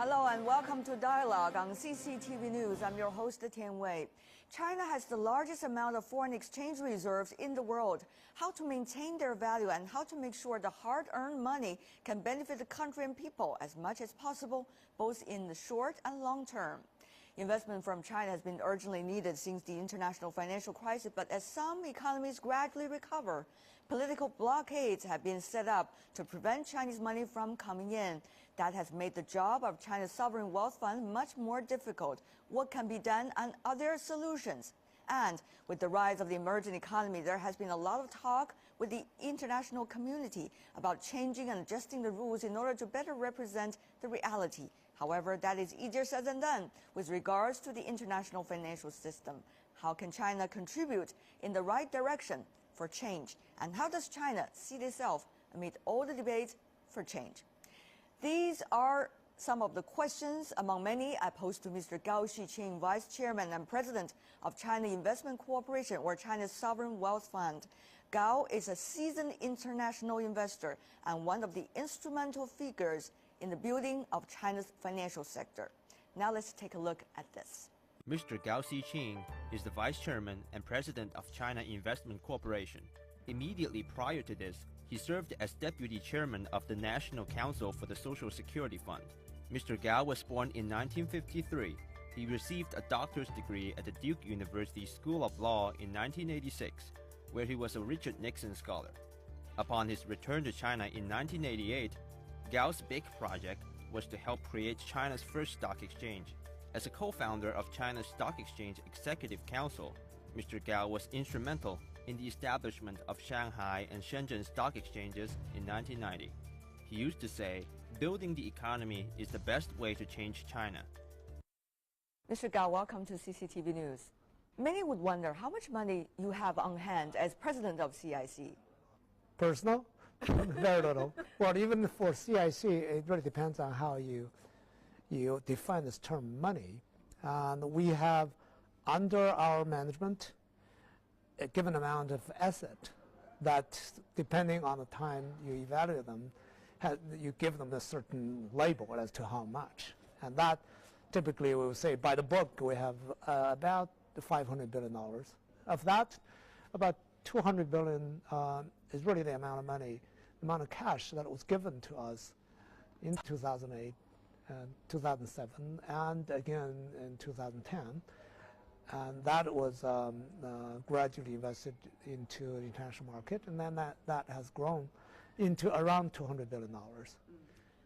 Hello and welcome to Dialogue on CCTV News. I'm your host, Tian Wei. China has the largest amount of foreign exchange reserves in the world. How to maintain their value and how to make sure the hard-earned money can benefit the country and people as much as possible, both in the short and long term. Investment from China has been urgently needed since the international financial crisis, but as some economies gradually recover, political blockades have been set up to prevent Chinese money from coming in. That has made the job of China's sovereign wealth fund much more difficult. What can be done, and are there solutions? And with the rise of the emerging economy, there has been a lot of talk with the international community about changing and adjusting the rules in order to better represent the reality. However, that is easier said than done with regards to the international financial system. How can China contribute in the right direction for change? And how does China see itself amid all the debates for change? These are some of the questions among many I posed to Mr. Gao Xiqing, Vice Chairman and President of China Investment Corporation, or China's Sovereign Wealth Fund. Gao is a seasoned international investor and one of the instrumental figures in the building of China's financial sector. Now let's take a look at this. Mr. Gao Xiqing is the Vice Chairman and President of China Investment Corporation. Immediately prior to this, he served as Deputy Chairman of the National Council for the Social Security Fund. Mr. Gao was born in 1953. He received a doctor's degree at the Duke University School of Law in 1986, where he was a Richard Nixon Scholar. Upon his return to China in 1988, Gao's big project was to help create China's first stock exchange. As a co-founder of China's Stock Exchange Executive Council, Mr. Gao was instrumental in the establishment of Shanghai and Shenzhen stock exchanges in 1990. He used to say, building the economy is the best way to change China. Mr. Gao, welcome to CCTV News. Many would wonder how much money you have on hand as president of CIC. Personal? Very little. Well, even for CIC, it really depends on how you define this term money. And we have, under our management, a given amount of asset that, depending on the time you evaluate them, you give them a certain label as to how much. And that, typically, we would say, by the book, we have about $500 billion. Of that, about $200 billion is really the amount of money, the amount of cash that was given to us in 2008, 2007, and again in 2010. And that was gradually invested into the international market, and then that has grown into around $200 billion.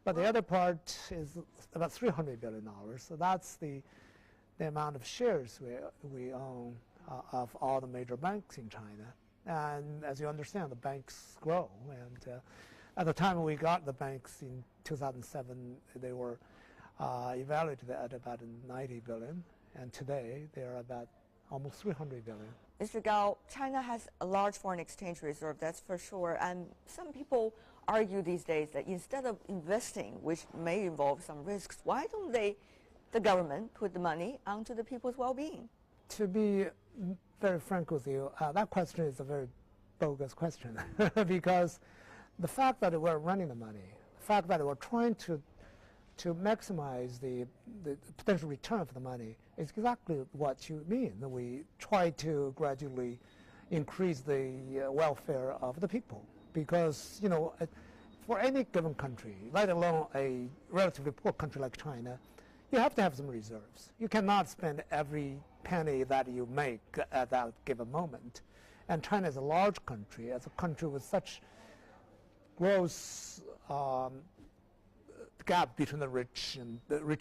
But the other part is about $300 billion. So that's the amount of shares we own of all the major banks in China. And as you understand, the banks grow. And at the time we got the banks in 2007, they were evaluated at about 90 billion. And today, they are about almost 300 billion. Mr. Gao, China has a large foreign exchange reserve, that's for sure. And some people argue these days that instead of investing, which may involve some risks, why don't the government put the money onto the people's well-being? To be very frank with you, that question is a very bogus question. Because the fact that we're running the money, the fact that we're trying to maximize the potential return for the money is exactly what you mean. We try to gradually increase the welfare of the people. Because, you know, for any given country, let alone a relatively poor country like China, you have to have some reserves. You cannot spend every penny that you make at that given moment. And China is a large country, as a country with such gross gap between the rich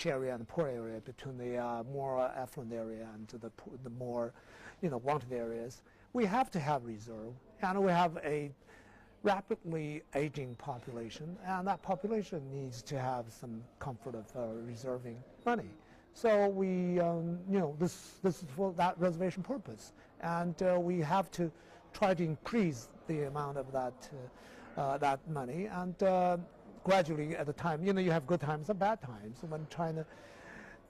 area and the poor area, between the more affluent area and the more, wanted areas. We have to have reserve, and we have a rapidly aging population, and that population needs to have some comfort of reserving money. So we, this is for that reservation purpose, and we have to try to increase the amount of that money, and gradually at the time, you have good times and bad times. When China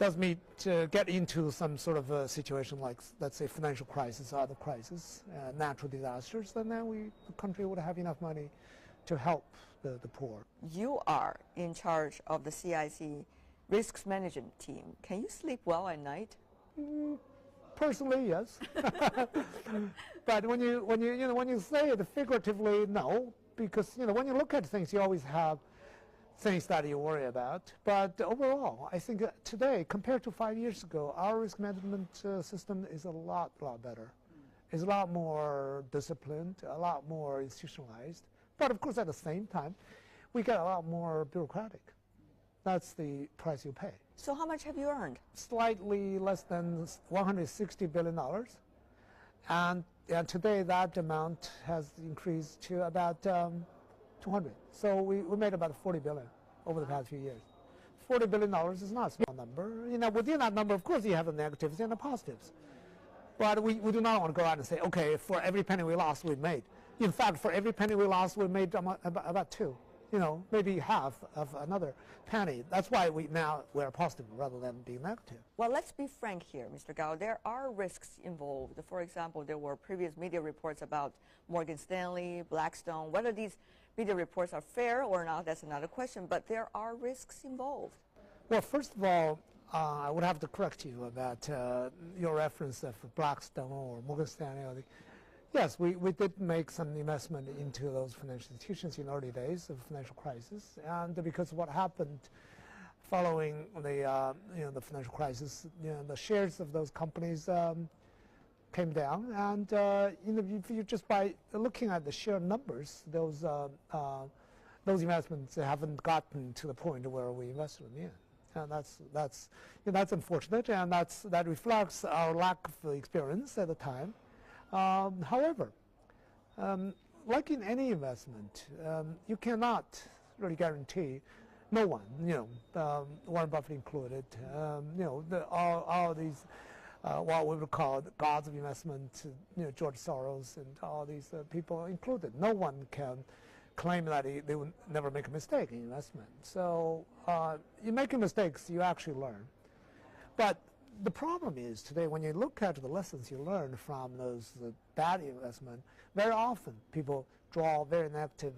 does get into some sort of a situation like, let's say, financial crisis or other crisis, natural disasters, then the country would have enough money to help the poor. You are in charge of the CIC risks management team. Can you sleep well at night? Personally, yes. But when you say it figuratively, no, because when you look at things, you always have things that you worry about. But overall, I think today, compared to 5 years ago, our risk management system is a lot better. It's a lot more disciplined, a lot more institutionalized. But of course, at the same time, we get a lot more bureaucratic. That's the price you pay. So how much have you earned? Slightly less than $160 billion. And today that amount has increased to about 200. So we made about 40 billion over the past few years. $40 billion is not a small number. Within that number, of course, you have the negatives and the positives. But we do not want to go out and say, okay, for every penny we lost, we made. In fact, for every penny we lost, we made about two. Maybe half of another penny. That's why we're positive rather than being negative. Well, let's be frank here, Mr. Gao. There are risks involved. For example, there were previous media reports about Morgan Stanley, Blackstone. Whether these media reports are fair or not, that's another question, but there are risks involved. Well, first of all, I would have to correct you about your reference of Blackstone or Morgan Stanley. Yes, we did make some investment into those financial institutions in early days of financial crisis, and because what happened following the financial crisis, the shares of those companies came down, and if you just by looking at the share numbers, those investments haven't gotten to the point where we invested them in, and that's unfortunate, and that reflects our lack of experience at the time. However, like in any investment, you cannot really guarantee. No one, Warren Buffett included, all these, what we would call the gods of investment, George Soros and all these people included. No one can claim that they will never make a mistake in investment. So you making mistakes, you actually learn. But the problem is today, when you look at the lessons you learn from those bad investment, very often people draw very negative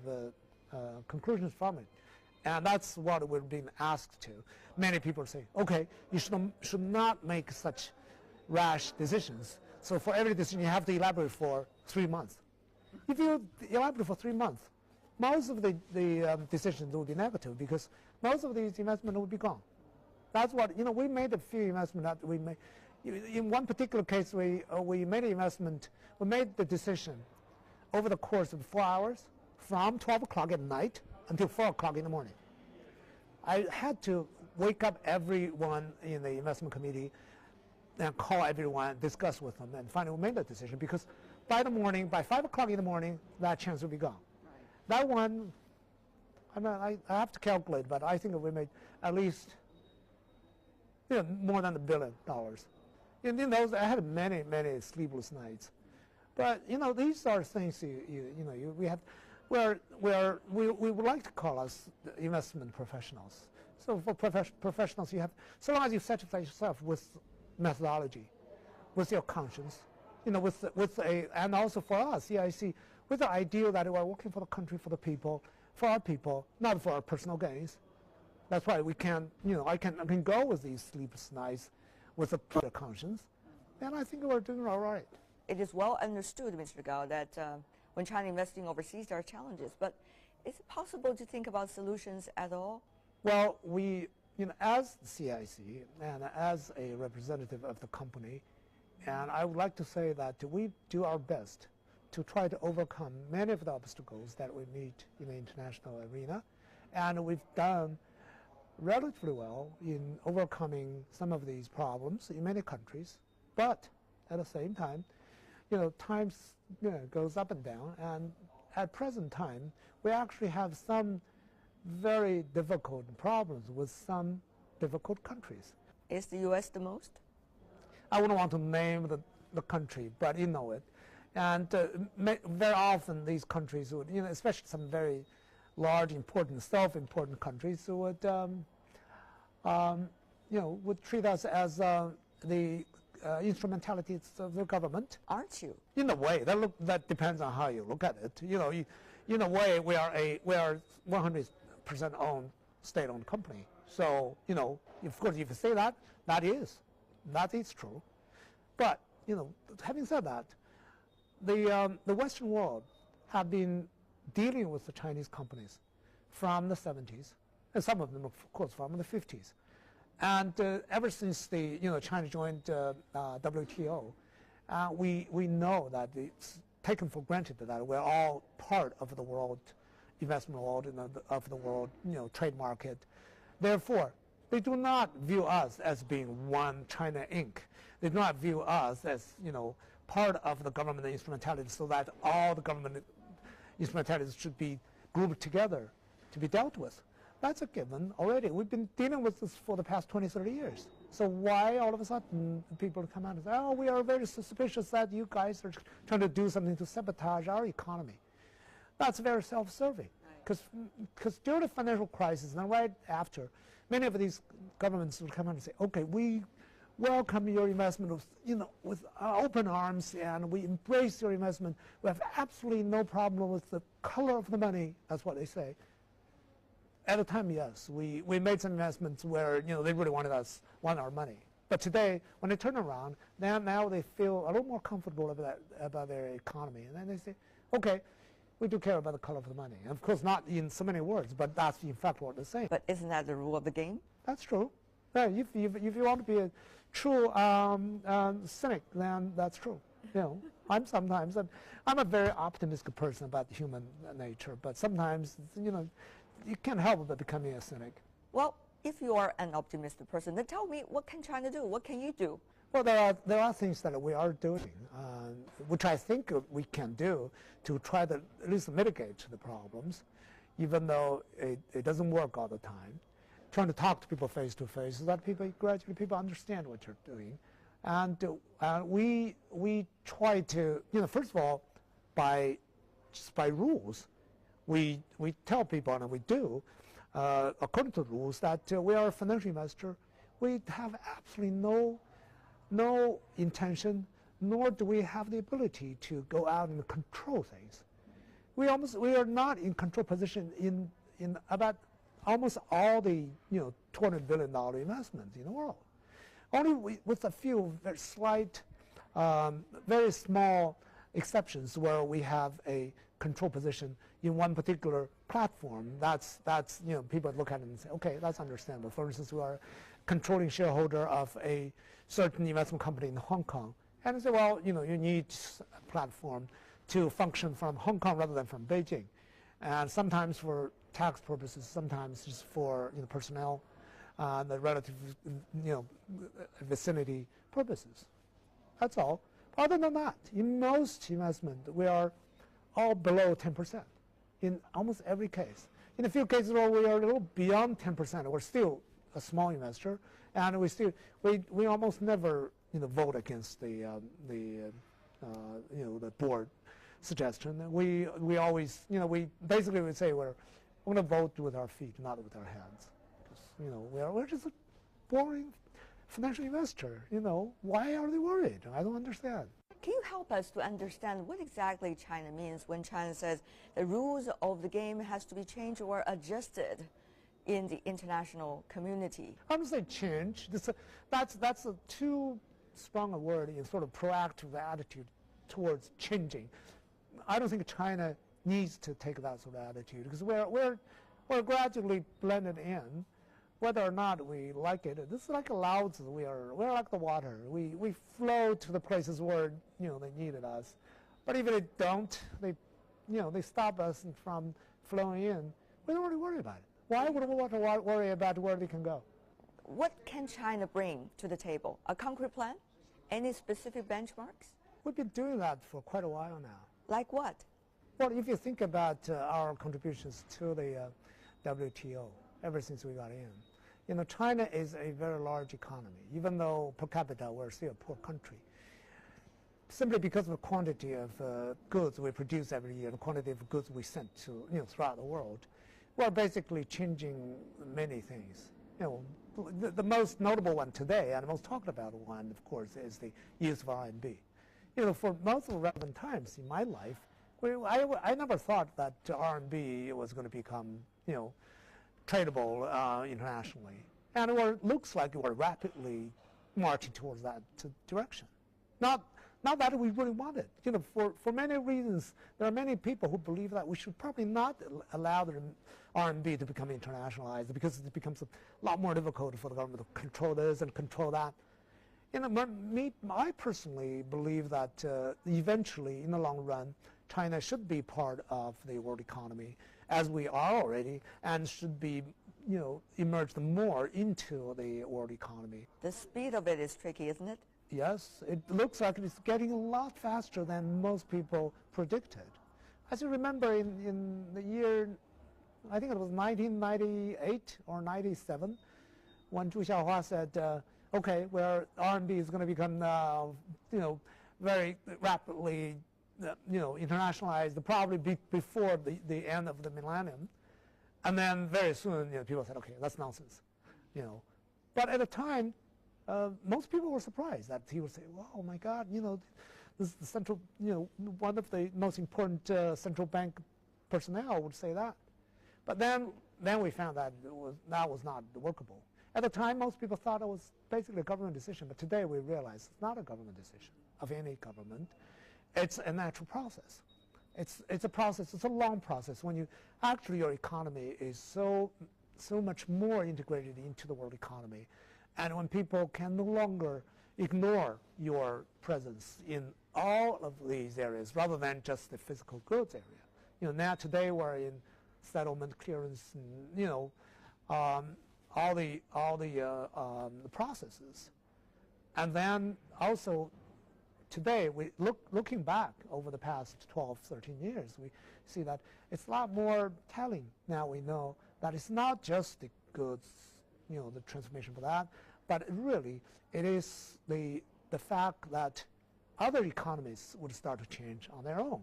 conclusions from it. And that's what we're being asked to. Many people say, okay, you should not make such rash decisions. So for every decision, you have to elaborate for 3 months. If you elaborate for 3 months, most of the decisions will be negative because most of these investment will be gone. That's what, we made a few investments that we made. In one particular case, we made an investment, we made the decision over the course of 4 hours from 12 o'clock at night until 4 o'clock in the morning. I had to wake up everyone in the investment committee and call everyone, discuss with them, and finally we made that decision because by 5 o'clock in the morning, that chance will be gone. Right. That one, I have to calculate, but I think we made at least more than $1 billion. In those, I had many sleepless nights. But these are things we have, we would like to call us investment professionals. So for professionals, you have, so long as you satisfy yourself with methodology, with your conscience, and also for us, CIC, with the idea that we are working for the country, for the people, for our people, not for our personal gains. That's why we can, I can go with these sleepless nights with a clear conscience, and I think we're doing all right. It is well understood, Mr. Gao, that when China investing overseas, there are challenges. But is it possible to think about solutions at all? Well, we, as CIC and as a representative of the company, and I would like to say that we do our best to try to overcome many of the obstacles that we meet in the international arena, and we've done relatively well in overcoming some of these problems in many countries, but at the same time, times goes up and down, and at present time, we actually have some very difficult problems with some difficult countries. Is the U.S. the most? I wouldn't want to name the country, but you know it. And very often these countries would, especially some very large, important, self-important countries would, would treat us as the instrumentalities of the government. Aren't you? In a way, that depends on how you look at it. In a way, we are 100% owned state-owned company. So, of course, if you say that, that is true. But, having said that, the Western world have been dealing with the Chinese companies from the 70s, and some of them, of course, from the 50s. And ever since China joined WTO, we know that it's taken for granted that we're all part of the world investment world and of the world trade market. Therefore, they do not view us as being one China Inc. They do not view us as part of the government instrumentality, so that all the government instrumentalities should be grouped together to be dealt with. That's a given already. We've been dealing with this for the past 20, 30 years. So why all of a sudden people come out and say, oh, we are very suspicious that you guys are trying to do something to sabotage our economy? That's very self-serving. Because during the financial crisis and right after, many of these governments will come out and say, okay, we welcome your investment with open arms, and we embrace your investment. We have absolutely no problem with the color of the money. That's what they say. At the time, yes, we made some investments where they really want our money. But today, when they turn around, now they feel a little more comfortable about their economy, and then they say, okay, we do care about the color of the money. And of course, not in so many words, but that's in fact what they're saying. But isn't that the rule of the game? That's true. Yeah, if you want to be a true cynic, then that's true. I'm a very optimistic person about human nature, but sometimes you can't help but becoming a cynic. Well, if you are an optimistic person, then tell me, what can China do? What can you do? Well, there are things that we are doing, which I think we can do to try to at least mitigate the problems, even though it doesn't work all the time. Trying to talk to people face to face so that gradually people understand what you're doing. And we try to, first of all, just by rules, we tell people, and we do, according to the rules, that we are a financial investor. We have absolutely no intention, nor do we have the ability to go out and control things. We are not in control position in about almost all the $200 billion investments in the world. Only with a few very slight, very small exceptions where we have a control position in one particular platform. That's people look at it and say, okay, that's understandable. For instance, we are controlling shareholder of a certain investment company in Hong Kong, and say, well, you need a platform to function from Hong Kong rather than from Beijing, and sometimes for tax purposes, sometimes just for personnel, the relative vicinity purposes. That's all. Other than that, in most investment, we are all below 10% in almost every case. In a few cases where we are a little beyond 10%, we're still a small investor, and we almost never vote against the board suggestion. We always we basically would say we're going to vote with our feet, not with our hands. We're just a boring financial investor. Why are they worried? I don't understand. Can you help us to understand what exactly China means when China says the rules of the game has to be changed or adjusted in the international community? I would say change. That's a too strong a word in sort of proactive attitude towards changing. I don't think China needs to take that sort of attitude because we're gradually blended in. Whether or not we like it, this is like a Lao Tzu. We're like the water. We flow to the places where they needed us, but even if they don't, they stop us from flowing in. We don't really worry about it. Why would we want to worry about where they can go? What can China bring to the table? A concrete plan? Any specific benchmarks? We've been doing that for quite a while now. Like what? Well, if you think about our contributions to the WTO ever since we got in, China is a very large economy, even though per capita we're still a poor country. Simply because of the quantity of goods we produce every year, the quantity of goods we send to throughout the world, we're basically changing many things. The most notable one today, and the most talked about one, of course, is the use of RMB. For most of the relevant times in my life, I never thought that RMB was going to become, tradable internationally. And it looks like we're rapidly marching towards that direction. Not that we really want it. You know, for many reasons, there are many people who believe that we should probably not allow the RMB to become internationalized because it becomes a lot more difficult for the government to control this and control that. You know, I personally believe that eventually, in the long run, China should be part of the world economy, as we are already, and should be, you know, emerged more into the world economy. The speed of it is tricky, isn't it? Yes, it looks like it's getting a lot faster than most people predicted. As you remember, in the year, I think it was 1998 or 97, when Zhu Xiaohua said, okay, where RMB is going to become, you know, very rapidly, you know, internationalized, probably before the end of the millennium. And then very soon, you know, people said, okay, that's nonsense, you know. But at the time, most people were surprised that he would say, well, oh my God, you know, this is the central, you know, one of the most important central bank personnel would say that. But then we found that that was not workable. At the time, most people thought it was basically a government decision, but today we realize it's not a government decision of any government. It's a natural process. It's a process. It's a long process. When you actually, your economy is so much more integrated into the world economy, and when people can no longer ignore your presence in all of these areas rather than just the physical goods area. You know, now today we're in settlement, clearance, and, you know, all the processes, and then also today, looking back over the past 12, 13 years, we see that it's a lot more telling. Now we know that it's not just the goods, you know, the transformation for that, but really it is the fact that other economies would start to change on their own.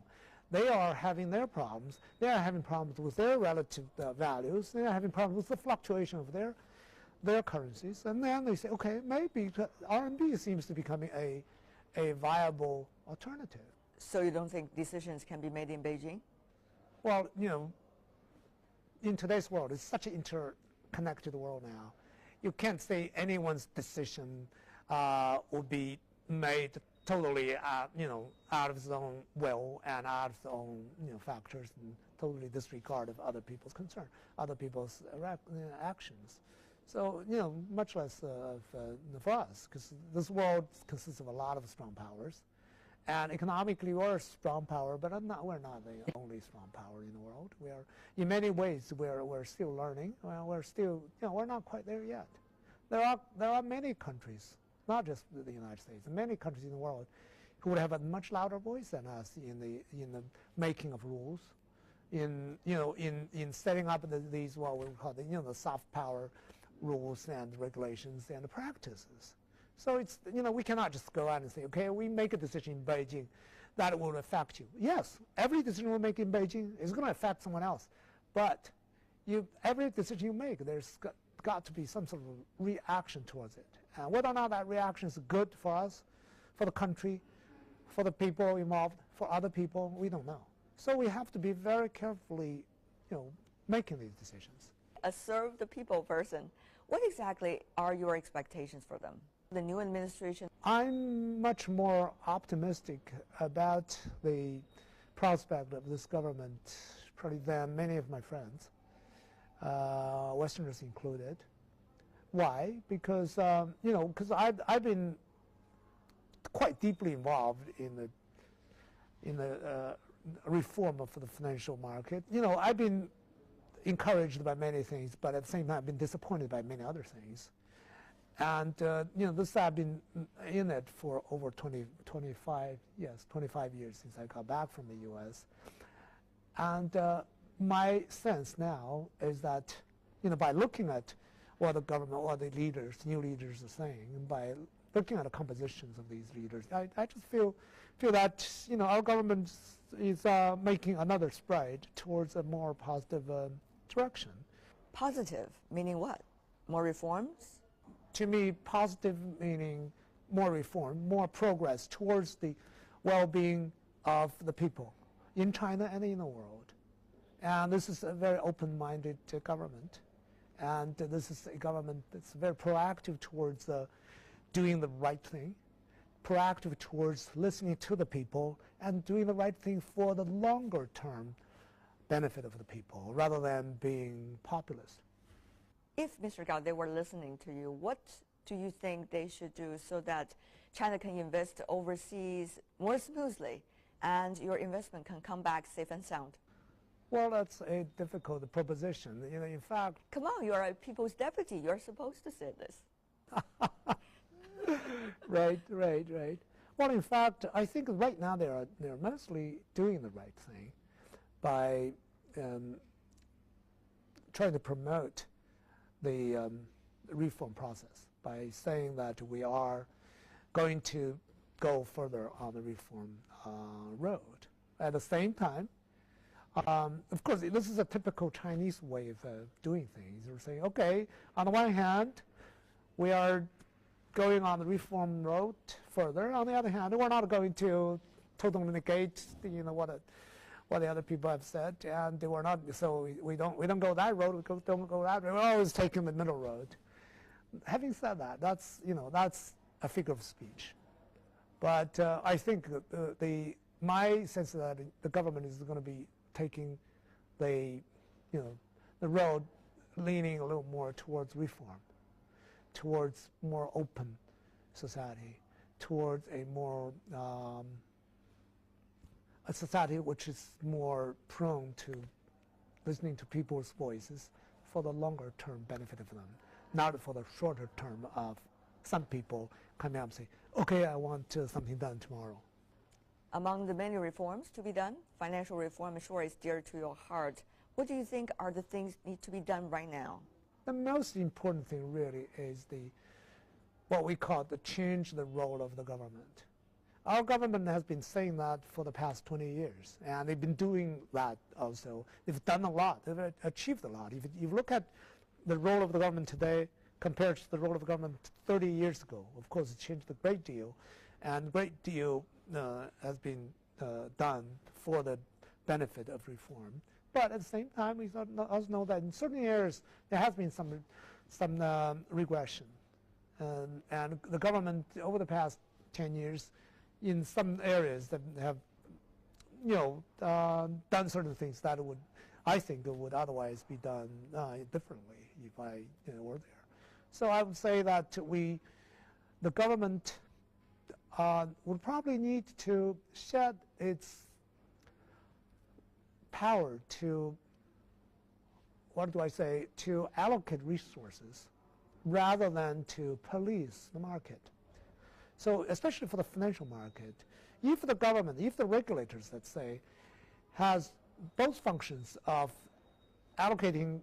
They are having their problems. They are having problems with their relative values. They are having problems with the fluctuation of their currencies. And then they say, okay, maybe RMB seems to be becoming a viable alternative. So you don't think decisions can be made in Beijing? Well, you know, in today's world, it's such an interconnected world now. You can't say anyone's decision will be made totally, you know, out of his own will and out of his own, you know, factors, and totally disregard of other people's concern, other people's actions. So, you know, much less for us, because this world consists of a lot of strong powers, and economically we're a strong power, but we're not the only strong power in the world. We are, in many ways, we're still learning. Well, we're still, you know, we're not quite there yet. There are many countries, not just the United States, many countries in the world who would have a much louder voice than us in the making of rules, in setting up these what we call the, you know, the soft power rules and regulations and practices. So it's, you know, we cannot just go out and say, okay, we make a decision in Beijing that will affect you. Yes, every decision we make in Beijing is going to affect someone else, but every decision you make, there's got to be some sort of reaction towards it. And whether or not that reaction is good for us, for the country, for the people involved, for other people, we don't know. So we have to be very carefully, you know, making these decisions. A serve the people person. What exactly are your expectations for them? The new administration? I'm much more optimistic about the prospect of this government probably than many of my friends, Westerners included. Why? Because, you know, because I've been quite deeply involved in the reform of the financial market. You know, I've been encouraged by many things, but at the same time I've been disappointed by many other things. And, you know, I've been in it for over 25 years since I got back from the U.S. And my sense now is that, you know, by looking at what the government or the leaders, new leaders are saying, and by looking at the compositions of these leaders, I just feel that, you know, our government is making another stride towards a more positive direction. Positive, meaning what? More reforms? To me, positive meaning more reform, more progress towards the well-being of the people in China and in the world. And this is a very open-minded government. And this is a government that's very proactive towards doing the right thing, proactive towards listening to the people and doing the right thing for the longer term benefit of the people rather than being populist. If, Mr. Gao, they were listening to you, what do you think they should do so that China can invest overseas more smoothly and your investment can come back safe and sound? Well, that's a difficult proposition. You know, in fact, come on, you are a people's deputy. You're supposed to say this. Right. Well, in fact, I think right now they're mostly doing the right thing by trying to promote the reform process by saying that we are going to go further on the reform road. At the same time, of course, this is a typical Chinese way of doing things. We're saying, okay, on the one hand, we are going on the reform road further. On the other hand, we're not going to totally negate, what the other people have said, and we're not. So we don't go that road. We don't go that road. We're always taking the middle road. Having said that, that's a figure of speech. But I think my sense is that the government is going to be taking the road leaning a little more towards reform, towards more open society, towards a more a society which is more prone to listening to people's voices for the longer term benefit of them, not for the shorter term of some people coming up and say, okay, I want something done tomorrow. Among the many reforms to be done, financial reform, I'm sure, is dear to your heart. What do you think are the things need to be done right now? The most important thing really is what we call the change the role of the government. Our government has been saying that for the past 20 years, and they've been doing that also. They've done a lot. They've achieved a lot. If you look at the role of the government today compared to the role of the government 30 years ago, of course, it changed a great deal, and a great deal has been done for the benefit of reform. But at the same time, we also know that in certain areas there has been some regression, and the government over the past 10 years, in some areas that have, done certain things that I think would otherwise be done differently if I were there. So I would say that the government would probably need to shed its power to, to allocate resources rather than to police the market. So especially for the financial market, if the government, if the regulators, let's say, has both functions of allocating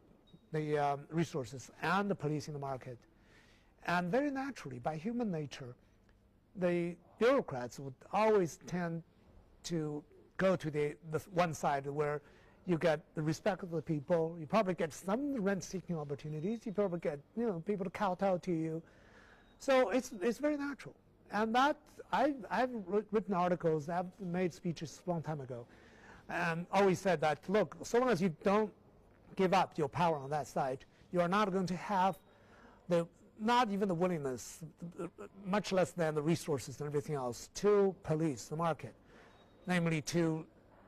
the resources and the policing the market, and very naturally, by human nature, the bureaucrats would always tend to go to the one side where you get the respect of the people. You probably get some rent-seeking opportunities. You probably get people to kowtow to you. So it's very natural. And that I've written articles, I've made speeches a long time ago, and always said that, look, so long as you don't give up your power on that side, you are not going to have not even the willingness, much less than the resources and everything else, to police the market, namely to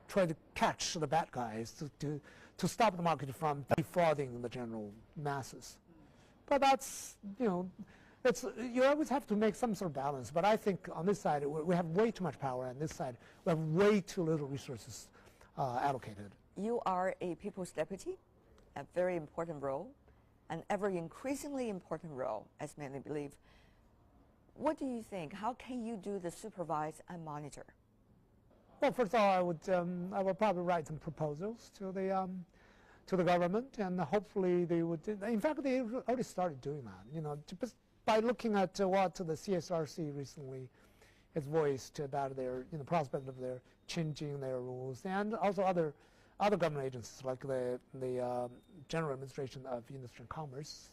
try to catch the bad guys, to stop the market from defrauding the general masses. But that's, you always have to make some sort of balance. But I think on this side, we have way too much power, and this side, we have way too little resources allocated. You are a people's deputy, a very important role, an ever increasingly important role, as many believe. What do you think? How can you do the supervise and monitor? Well, first of all, I would probably write some proposals to the government, and hopefully they would. In fact, they already started doing that. Just by looking at what the CSRC recently has voiced about their prospect of their changing their rules, and also other government agencies like the General Administration of Industry and Commerce.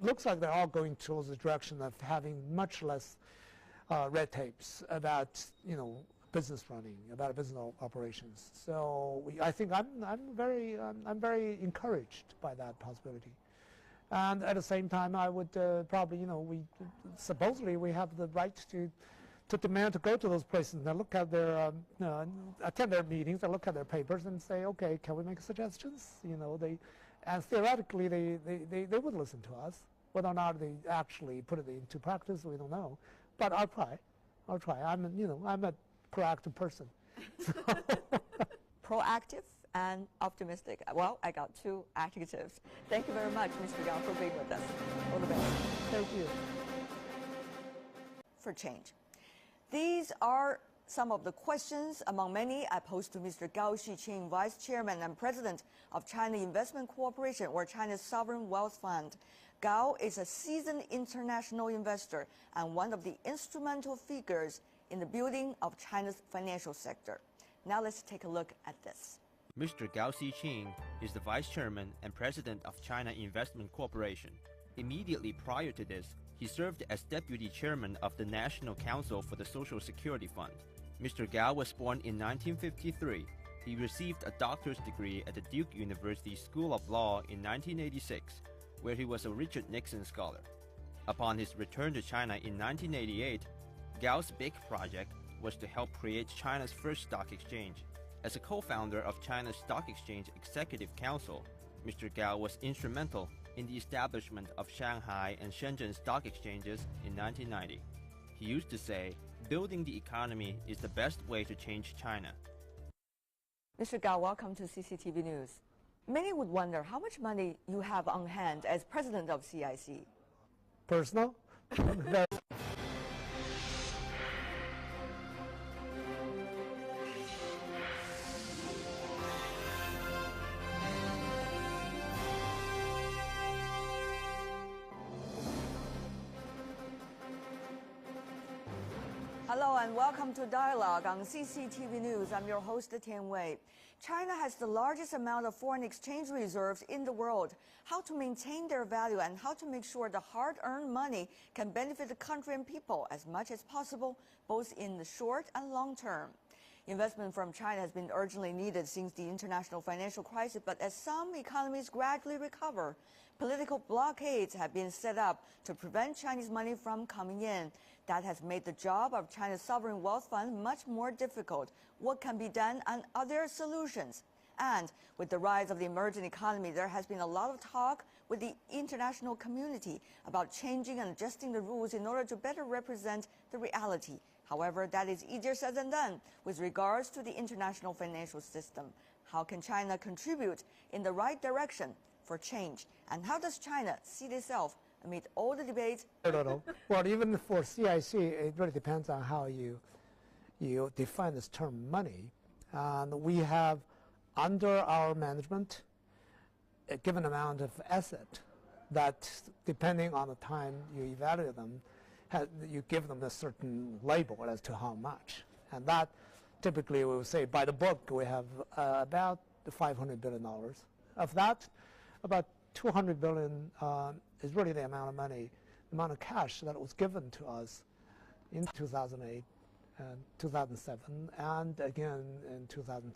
Looks like they're all going towards the direction of having much less red tapes about business running, about business operations. So I think I'm very encouraged by that possibility. And at the same time, I would probably, we supposedly we have the right to demand to go to those places and look at their, attend their meetings, and look at their papers and say, okay, can we make suggestions? And theoretically, they would listen to us. Whether or not they actually put it into practice, we don't know. But I'll try. I'm a proactive person. Proactive and optimistic. Well, I got two adjectives. Thank you very much, Mr. Gao, for being with us. All the best. Thank you. For change. These are some of the questions among many I posed to Mr. Gao Xiqing, Vice Chairman and President of China Investment Corporation, or China's Sovereign Wealth Fund. Gao is a seasoned international investor and one of the instrumental figures in the building of China's financial sector. Now let's take a look at this. Mr. Gao Xiqing is the Vice Chairman and President of China Investment Corporation. Immediately prior to this, he served as Deputy Chairman of the National Council for the Social Security Fund. Mr. Gao was born in 1953. He received a doctor's degree at the Duke University School of Law in 1986, where he was a Richard Nixon Scholar. Upon his return to China in 1988, Gao's big project was to help create China's first stock exchange. As a co-founder of China's Stock Exchange Executive Council, Mr. Gao was instrumental in the establishment of Shanghai and Shenzhen stock exchanges in 1990. He used to say, building the economy is the best way to change China. Mr. Gao, welcome to CCTV News. Many would wonder how much money you have on hand as president of CIC. Personal? Hello and welcome to Dialogue on CCTV News. I'm your host, Tian Wei. China has the largest amount of foreign exchange reserves in the world. How to maintain their value and how to make sure the hard-earned money can benefit the country and people as much as possible, both in the short and long term. Investment from China has been urgently needed since the international financial crisis, but as some economies gradually recover, political blockades have been set up to prevent Chinese money from coming in. That has made the job of China's Sovereign Wealth Fund much more difficult. What can be done, and are there solutions? And with the rise of the emerging economy, there has been a lot of talk with the international community about changing and adjusting the rules in order to better represent the reality. However, that is easier said than done with regards to the international financial system. How can China contribute in the right direction for change? And how does China see itself amid all the debates? Well, even for CIC, it really depends on how you define this term money. And we have, under our management, a given amount of asset that, depending on the time you evaluate them, you give them a certain label as to how much. And that typically we will say by the book we have about $500 billion. Of that, about $200 billion is really the amount of money, the amount of cash that was given to us in 2008 and 2007 and again in 2010.